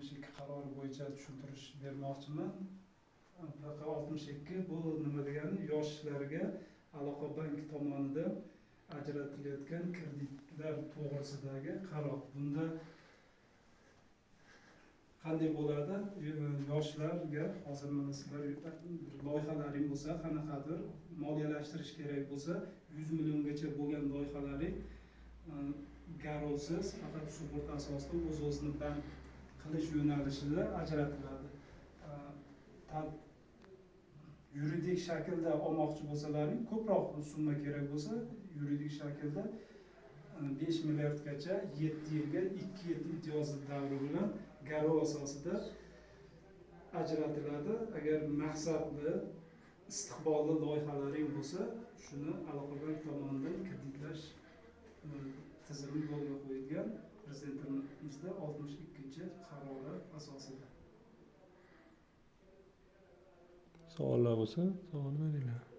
62 qarori bo'yicha tushuntirish bermoqchiman. PQ 62 bu nima degani? Yoshlarga aloqa bank tomonidan ajratilayotgan kreditlar to'g'risidagi qaror. Bunda qanday bo'ladi? Yoshlarga hozir mana sizlar loyihalaring bo'lsa, qanaqadir moliyalashtirish kerak bo'lsa, 100 milliongacha bo'lgan loyihalaring garovsiz, faqat sug'urta asosida o'z-o'zini band qilish yo'nalishida ajratiladi. Yuridik shaklda olmoqchi bo'lsalaring, ko'proq summa kerak bo'lsa, yuridik shaklda 5 milliardgacha 7 yilga 2 yil imtiyozli davri bilan garov asosida ajratiladi. Agar maqsadli, istiqbolli loyihalaring bo'lsa, shuni aloqa bank tomonidan kreditlash tizimi yo'lga qo'yilgan Prezidentimizda 62-qarori asosida. Savollar bo'lsa, savol beringlar.